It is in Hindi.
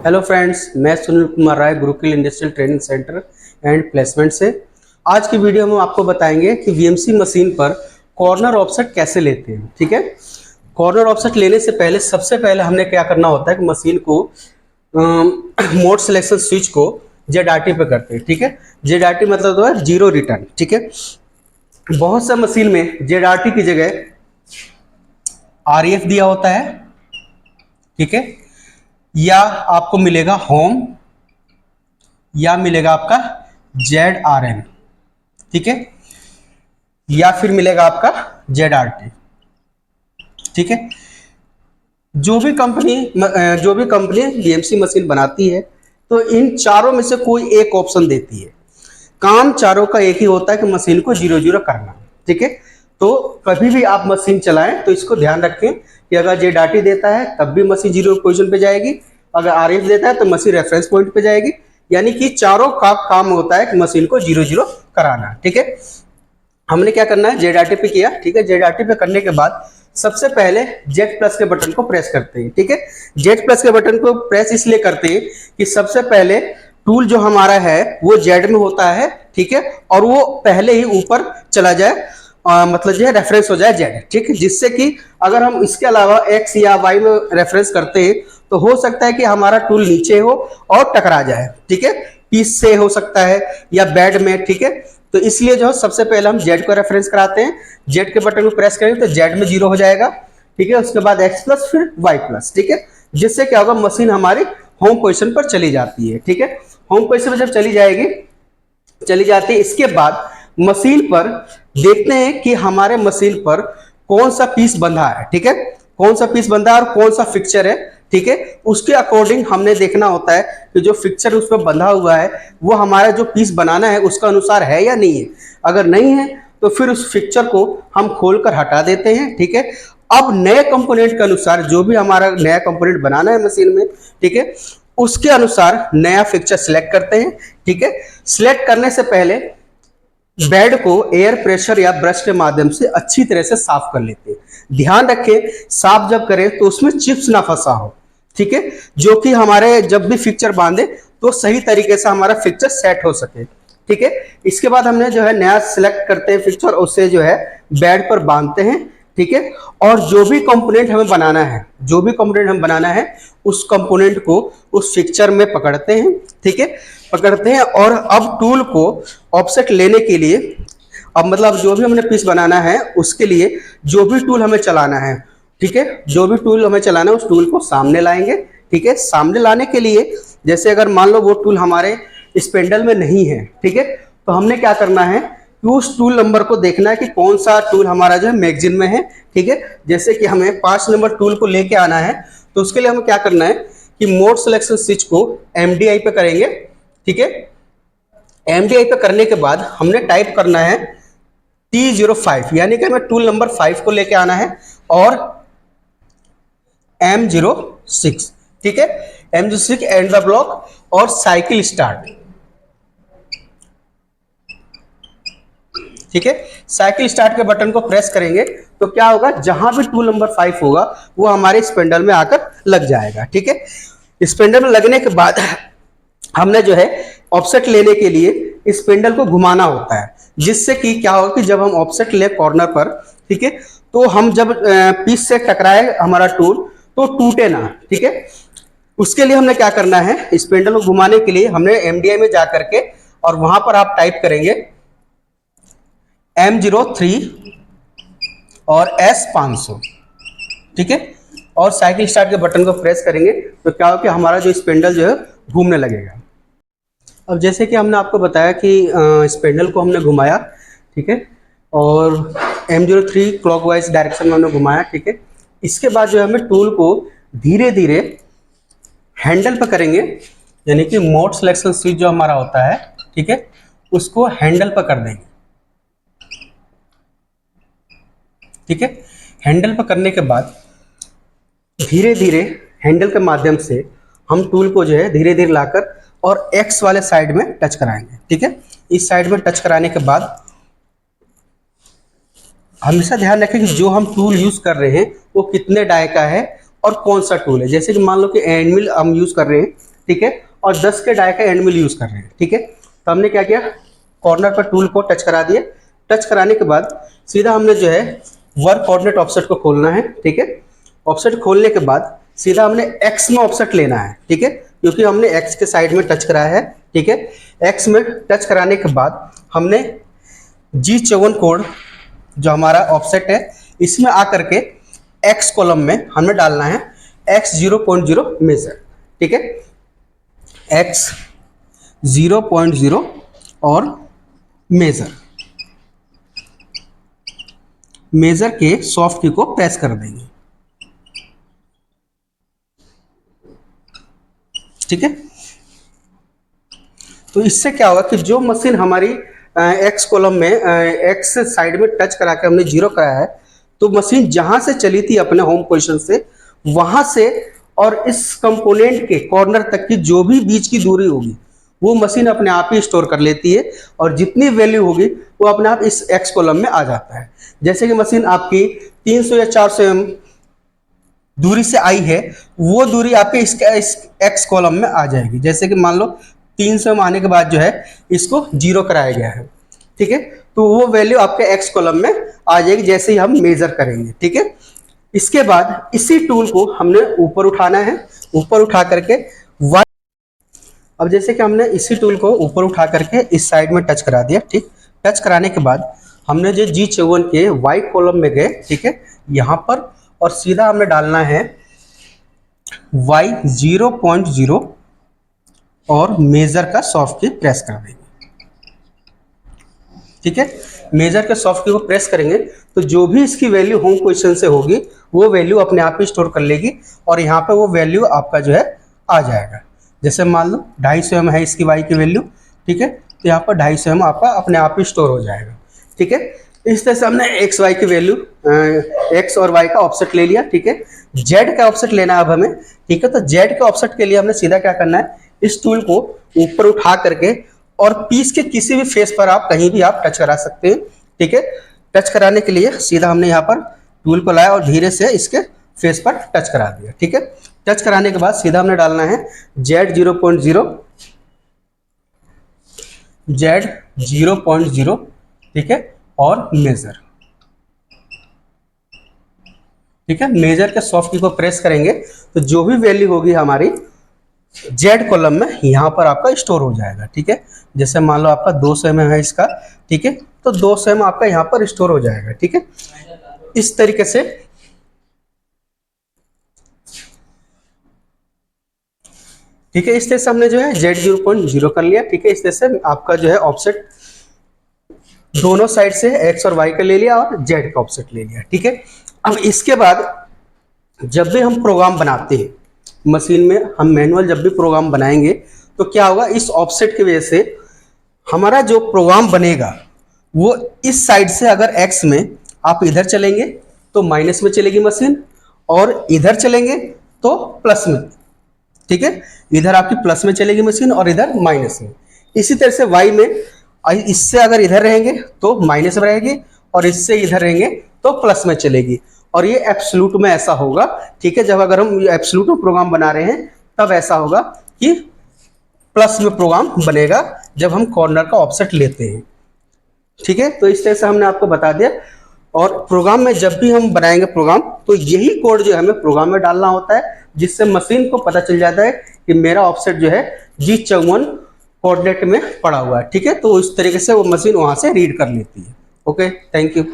हेलो फ्रेंड्स, मैं Sunil Kumar Rai Gurukul industrial training centre and placement से। आज की वीडियो में आपको बताएंगे कि वीएमसी मशीन पर कॉर्नर ऑफसेट कैसे लेते हैं। ठीक है, कॉर्नर ऑफसेट लेने से पहले सबसे पहले हमने क्या करना होता है कि मशीन को मोड सिलेक्शन स्विच को जेडआरटी पे करते हैं। ठीक है, जेडआरटी मतलब तो है जीरो रिटर्न। ठीक है, बहुत सा मशीन में जेडआरटी की जगह आरईएफ दिया होता है। ठीक है, या आपको मिलेगा होम या मिलेगा आपका ZRN। ठीक है, या फिर मिलेगा आपका ZRT। ठीक है, जो भी कंपनी बीएमसी मशीन बनाती है तो इन चारों में से कोई एक ऑप्शन देती है। काम चारों का एक ही होता है कि मशीन को 0-0 करना। ठीक है, तो कभी भी आप मशीन चलाएं तो इसको ध्यान रखें कि अगर ZRT देता है तब भी मशीन 0 पोजीशन पे जाएगी, अगर RF देता है तो मशीन रेफरेंस पॉइंट पे जाएगी। यानी कि चारों का काम होता है कि मशीन को 0-0 कराना। ठीक है, हमने क्या करना है, ZRT पे किया। ठीक है, ZRT पे करने के बाद सबसे पहले Z+ के बटन को प्रेस करते हैं। ठीक है, Z+ के बटन को प्रेस इसलिए करते हैं कि सबसे पहले टूल जो हमारा है वो Z में होता है। ठीक है, और वो पहले ही ऊपर चला जाए, मतलब जो है रेफरेंस हो जाए Z। ठीक है, जिससे कि अगर हम इसके अलावा X या Y में रेफरेंस करते हैं तो हो सकता है कि हमारा टूल नीचे हो और टकरा जाए। ठीक है, पीस से हो सकता है या बेड में। ठीक है, तो इसलिए जो है सबसे पहले हम Z को रेफरेंस कराते हैं। Z के बटन को प्रेस करेंगे तो Z में 0 हो जाएगा। ठीक है, उसके बाद X+ फिर Y+। ठीक है, जिससे क्या होगा, मशीन हमारी होम पोजीशन पर चली जाती है। ठीक है, होम पोजीशन पर जब चली जाती है इसके बाद मशीन पर देखते हैं कि हमारे मशीन पर कौन सा पीस बंधा है। ठीक है, कौन सा पीस बंधा है और कौन सा फिक्चर है। ठीक है, उसके अकॉर्डिंग हमने देखना होता है कि जो फिक्चर उस पर बंधा हुआ है वो हमारा जो पीस बनाना है उसका अनुसार है या नहीं है। अगर नहीं है तो फिर उस फिक्चर को हम खोलकर हटा देते हैं। ठीक है, अब नए कंपोनेंट के अनुसार जो भी हमारा नया कंपोनेंट बनाना है मशीन में, ठीक है, उसके अनुसार नया फिक्चर सिलेक्ट करते हैं। ठीक है, सिलेक्ट करने से पहले बेड को एयर प्रेशर या ब्रश के माध्यम से अच्छी तरह से साफ कर लेते हैं। ध्यान रखें, साफ जब करें तो उसमें चिप्स ना फंसा हो। ठीक है, जो कि हमारे जब भी फिक्चर बांधे तो सही तरीके से हमारा फिक्चर सेट हो सके। ठीक है, इसके बाद हमने जो है नया सिलेक्ट करते हैं फिक्चर, उससे जो है बेड पर बांधते हैं। ठीक है, और जो भी कंपोनेंट हमें बनाना है उस कंपोनेंट को उस फिक्चर में पकड़ते हैं। ठीक है, पकड़ते हैं और अब टूल को ऑफसेट लेने के लिए, अब मतलब जो भी हमने पीस बनाना है उसके लिए जो भी टूल हमें चलाना है, ठीक है, जो भी टूल हमें चलाना है उस टूल को सामने लाएंगे। ठीक है, सामने लाने के लिए जैसे अगर मान लो वो टूल हमारे स्पेंडल में नहीं है, ठीक है, तो हमने क्या करना है कि उस टूल नंबर को देखना है कि कौन सा टूल हमारा जो है मैगजीन में है। ठीक है, जैसे कि हमें 5 नंबर टूल को लेके आना है तो उसके लिए हमें क्या करना है कि मोड सिलेक्शन स्विच को MDI पे करेंगे। ठीक है, MDI पे करने के बाद हमने टाइप करना है T05, यानी कि हमें टूल नंबर 5 को लेके आना है और M06। ठीक है, M06 एंड द ब्लॉक और साइकिल स्टार्ट। ठीक है, साइकिल स्टार्ट के बटन को प्रेस करेंगे तो क्या होगा, जहां भी टूल नंबर 5 होगा वो हमारे स्पेंडल में आकर लग जाएगा। ठीक है, स्पेंडल में लगने के बाद हमने जो है ऑफसेट लेने के लिए स्पेंडल को घुमाना होता है, जिससे कि क्या होगा कि जब हम ऑफसेट ले कॉर्नर पर, ठीक है, तो हम जब पीस से टकराए हमारा टूल तो टूटे ना। ठीक है, उसके लिए हमने क्या करना है, स्पेंडल को घुमाने के लिए हमने MDI में जाकर के और वहां पर आप टाइप करेंगे M03 और S500। ठीक है, और साइकिल स्टार्ट के बटन को प्रेस करेंगे तो क्या होगा कि हमारा जो स्पेंडल जो है घूमने लगेगा। अब जैसे कि हमने आपको बताया कि स्पेंडल को हमने घुमाया, ठीक है, और M03 क्लॉकवाइज डायरेक्शन में हमने घुमाया। ठीक है, इसके बाद जो है हमें टूल को धीरे धीरे हैंडल पर करेंगे, यानी कि मोड सिलेक्शन स्विच जो हमारा होता है, ठीक है, उसको हैंडल पर कर देंगे। ठीक है, हैंडल पर करने के बाद धीरे धीरे हैंडल के माध्यम से हम टूल को जो है धीरे धीरे लाकर और X वाले साइड में टच कराएंगे। ठीक है, इस साइड में टच कराने के बाद हमेशा ध्यान रखें कि जो हम टूल यूज कर रहे हैं वो कितने डाई का है और कौन सा टूल है। जैसे कि मान लो कि एंड मिल हम यूज कर रहे हैं ठीक है, और 10 के डाई का एंड मिल यूज कर रहे हैं, ठीक है। तो हमने क्या किया, कॉर्नर पर टूल को टच करा दिया। टच कराने के बाद सीधा हमने जो है वर्क कोऑर्डिनेट ऑफसेट को खोलना है, ठीक है। ऑफसेट खोलने के बाद सीधा हमने एक्स में ऑफसेट लेना है, ठीक है, क्योंकि हमने एक्स के साइड में टच कराया है, ठीक है। एक्स में टच कराने के बाद हमने G54 कोड जो हमारा ऑफसेट है इसमें आकर के एक्स कॉलम में हमें डालना है x 0.0 मेजर, ठीक है, x 0.0 और मेजर के सॉफ्ट की को प्रेस कर देंगे, ठीक है। तो इससे क्या होगा कि जो मशीन हमारी एक्स कॉलम में एक्स साइड में टच करा के हमने 0 कराया है, तो मशीन जहां से चली थी अपने होम पोजीशन से वहां से और इस कंपोनेंट के कॉर्नर तक की जो भी बीच की दूरी होगी वो मशीन अपने आप ही स्टोर कर लेती है, और जितनी वैल्यू होगी वो अपने आप इस एक्स कॉलम में आ जाता है। जैसे कि मशीन आपकी 300 या 400 एम दूरी से आई है, वो दूरी आपके इस एक्स कॉलम में आ जाएगी। जैसे कि मान लो 300 में आने के बाद जो है इसको 0 कराया गया है, ठीक है, तो वो वैल्यू आपके एक्स कॉलम में आ जाएगी जैसे ही हम मेजर करेंगे, ठीक है। इसके बाद इसी टूल को हमने ऊपर उठाना है, ऊपर उठा करके वाई, अब जैसे कि हमने इसी टूल को ऊपर उठा करके इस साइड में टच करा दिया, ठीक। टच कराने के बाद हमने जो G54 के वाई कॉलम में गए, ठीक है, यहाँ पर, और सीधा हमने डालना है y 0.0 और मेजर का सॉफ्ट की प्रेस कर देंगे, ठीक है। मेजर के सॉफ्ट की को प्रेस करेंगे तो जो भी इसकी वैल्यू होम पोजीशन से होगी वो वैल्यू अपने आप ही स्टोर कर लेगी, और यहाँ पे वो वैल्यू आपका जो है आ जाएगा। जैसे मान लो 250 एम है इसकी y की वैल्यू, ठीक है, तो यहाँ पर 250 एम आपका अपने आप ही स्टोर हो जाएगा, ठीक है। इस तरह से हमने एक्स वाई की वैल्यू एक्स और वाई का ऑफसेट ले लिया, ठीक है। जेड का ऑफसेट लेना है अब हमें, ठीक है। तो जेड के ऑफसेट के लिए हमने सीधा क्या करना है, इस टूल को ऊपर उठा करके और पीस के किसी भी फेस पर आप कहीं भी आप टच करा सकते हैं, ठीक है। टच कराने के लिए सीधा हमने यहाँ पर टूल को लाया और धीरे से इसके फेस पर टच करा दिया, ठीक है। टच कराने के बाद सीधा हमने डालना है जेड 0.0, जेड 0.0, ठीक है, और मेजर, ठीक है। मेजर के सॉफ्ट की को प्रेस करेंगे तो जो भी वैल्यू होगी हमारी जेड कॉलम में यहाँ पर आपका स्टोर हो जाएगा, ठीक है। जैसे मान लो आपका 200 एम है इसका, ठीक है, तो 200 एम आपका यहाँ पर स्टोर हो जाएगा, ठीक है। इस तरीके से, ठीक है, इस तरह से हमने जो है जेड 0.0 कर लिया, ठीक है। इस तरह से आपका जो है ऑफसेट दोनों साइड से एक्स और वाई का ले लिया और जेड का ऑफसेट ले लिया, ठीक है। अब इसके बाद जब भी हम प्रोग्राम बनाते हैं मशीन में, हम मैनुअल जब भी प्रोग्राम बनाएंगे तो क्या होगा, इस ऑफसेट की वजह से हमारा जो प्रोग्राम बनेगा वो इस साइड से अगर एक्स में आप इधर चलेंगे तो माइनस में चलेगी मशीन, और इधर चलेंगे तो प्लस में, ठीक है। इधर आपकी प्लस में चलेगी मशीन और इधर माइनस में। इसी तरह से वाई में इससे अगर इधर रहेंगे तो माइनस में रहेगी, और इससे इधर रहेंगे तो प्लस में चलेगी। और ये एब्सोल्यूट में ऐसा होगा, ठीक है। जब अगर हम एब्सोल्यूट में प्रोग्राम बना रहे हैं तब ऐसा होगा कि प्लस में प्रोग्राम बनेगा जब हम कॉर्नर का ऑफसेट लेते हैं, ठीक है। तो इस तरह से हमने आपको बता दिया। और प्रोग्राम में जब भी हम बनाएंगे प्रोग्राम तो यही कोड जो है हमें प्रोग्राम में डालना होता है, जिससे मशीन को पता चल जाता है कि मेरा ऑफसेट जो है G54 कोऑर्डिनेट में पड़ा हुआ है, ठीक है। तो इस तरीके से वो मशीन वहां से रीड कर लेती है। Okay, thank you.